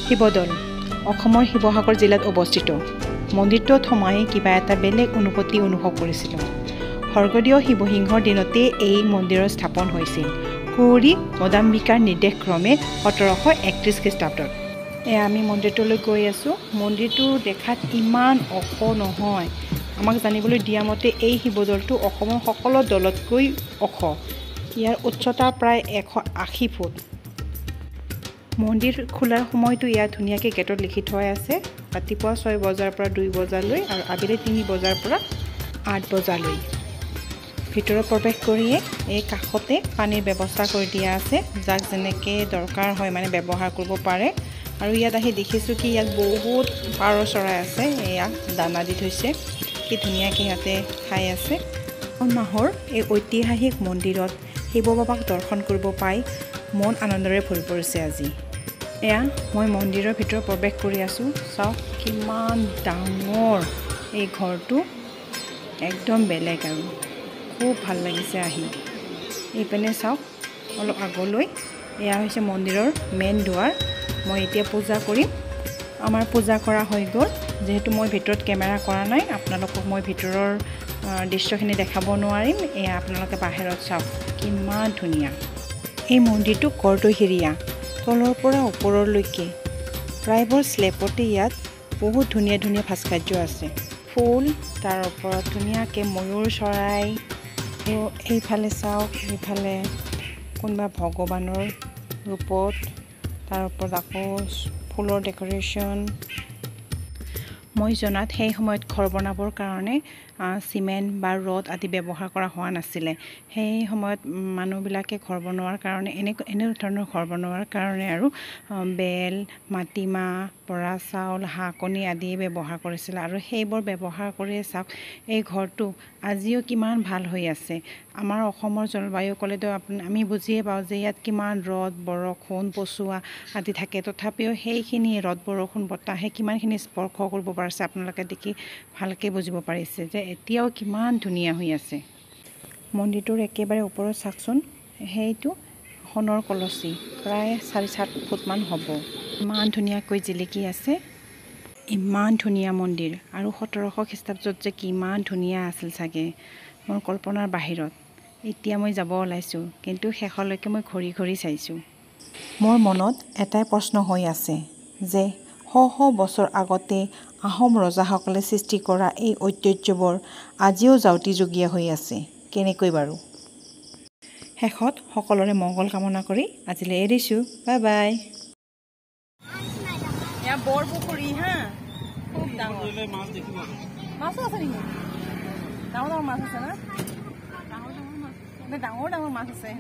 শিৱদৌল অসমৰ শিৱসাগৰ জিলাত অৱস্থিত। মন্দিৰটোত সোমাই কিবা এটা বেলেগ অনুভূতি অনুভৱ কৰিছিলোঁ। স্বৰ্গদেউ শিৱসিংহৰ দিনতে এই মন্দিৰৰ স্থাপন হৈছিল। কুঁৱৰী মদাম্বিকাৰ নিৰ্দেশক্ৰমে 1731 খ্ৰীষ্টাব্দত। আমি মন্দিৰটোলৈ গৈ আছোঁ। মন্দিৰটো দেখাত ইমান ওখ নহয়। আমাক জানিবলৈ দিয়া মতে এই শিৱদৌলটো অসমৰ সকলো দৌলতকৈ ওখ। ইয়াৰ উচ্চতা প্ৰায় 180 ফুট। মন্দিৰ খোলাৰ সময়টো ইয়াত ধুনীয়াকৈ গেটত লিখি থোৱা আছে। ৰাতিপুৱা 6 বজাৰ পৰা 2 বজালৈ আৰু আবেলি 3 বজাৰ পৰা 8 বজালৈ। ভিতৰত প্ৰৱেশ কৰিয়ে এই কাষতে পানীৰ ব্যৱস্থা কৰি দিয়া আছে, যাক যেনেকৈ দৰকাৰ হয় মানে ব্যৱহাৰ কৰিব পাৰে। আৰু ইয়াত আহি দেখিছোঁ কি ইয়াত বহুত পাৰ চৰাই আছে। এয়া দানা দি থৈছে, কি ধুনীয়াকৈ সিহঁতে খাই আছে। মাহৰ এই ঐতিহাসিক মন্দিৰত শিৱ বাবাক দৰ্শন কৰিব পাই মন আনন্দৰে ভৰি পৰিছে আজি। এয়া মই মন্দিৰৰ ভিতৰত প্ৰৱেশ কৰি আছোঁ। চাওক কিমান ডাঙৰ এই ঘৰটো, একদম বেলেগ আৰু খুব ভাল লাগিছে আহি। এইপিনে চাওক অলপ আগলৈ, এয়া হৈছে মন্দিৰৰ মেইন দুৱাৰ। মই এতিয়া পূজা কৰিম। আমাৰ পূজা কৰা হৈ গ'ল। যিহেতু মই ভিতৰত কেমেৰা কৰা নাই, আপোনালোকক মই ভিতৰৰ দৃশ্যখিনি দেখাব নোৱাৰিম। এয়া আপোনালোকে বাহিৰত চাওক কিমান ধুনীয়া। এই মন্দিৰটো কৰ্দৈহিৰীয়া, তলৰ পৰা ওপৰলৈকে প্ৰায়বোৰ স্লেপতে ইয়াত বহুত ধুনীয়া ধুনীয়া ভাস্কৰ্য আছে। ফুল, তাৰ ওপৰত ধুনীয়াকৈ ময়ূৰ চৰাই। আৰু এইফালে চাওক, এইফালে কোনোবা ভগৱানৰ ৰূপত, তাৰ ওপৰত আকৌ ফুলৰ ডেক'ৰেশ্যন। মই জনাত সেই সময়ত ঘৰ বনাবৰ কাৰণে চিমেণ্ট বা ৰড আদি ব্যৱহাৰ কৰা হোৱা নাছিলে। সেই সময়ত মানুহবিলাকে ঘৰ বনোৱাৰ কাৰণে এনে ধৰণৰ ঘৰ বনোৱাৰ কাৰণে আৰু বেল, মাটিমাহ, বৰা চাউল, হাঁহ কণী আদি ব্যৱহাৰ কৰিছিল। আৰু সেইবোৰ ব্যৱহাৰ কৰিয়ে চাওক এই ঘৰটো আজিও কিমান ভাল হৈ আছে। আমাৰ অসমৰ জলবায়ু ক'লেতো আমি বুজিয়ে পাওঁ যে ইয়াত কিমান ৰ'দ, বৰষুণ, পচোৱা আদি থাকে। তথাপিও সেইখিনি ৰ'দ, বৰষুণ, বতাহে কিমানখিনি স্পৰ্শ কৰিব পাৰিছে আপোনালোকে দেখি ভালকৈ বুজিব পাৰিছে যে এতিয়াও কিমান ধুনীয়া হৈ আছে। মন্দিৰটোৰ একেবাৰে ওপৰত চাওকচোন, সেইটো সোণৰ কলচী, প্ৰায় 4-7 ফুটমান হ'ব। ইমান ধুনীয়াকৈ জিলিকি আছে। ইমান ধুনীয়া মন্দিৰ। আৰু 1700 খ্ৰীষ্টাব্দত যে কিমান ধুনীয়া আছিল চাগে, মোৰ কল্পনাৰ বাহিৰত। এতিয়া মই যাব ওলাইছোঁ, কিন্তু শেষলৈকে মই ঘূৰি ঘূৰি চাইছোঁ। মোৰ মনত এটাই প্ৰশ্ন হৈ আছে যে শ বছৰ আগতে আহোম ৰজাসকলে সৃষ্টি কৰা এই ঐতিহ্যবোৰ আজিও যাউতিযুগীয়া হৈ আছে কেনেকৈ বাৰু? শেষত সকলোৰে মংগল কামনা কৰি আজিলৈ এৰিছোঁ। Bye bye. এয়া বৰ পুখুৰী হা, খুব ডাঙৰ। মাছো আছে নেকি? ডাঙৰ ডাঙৰ মাছ আছে না? ডাঙৰ ডাঙৰ মাছ আছে।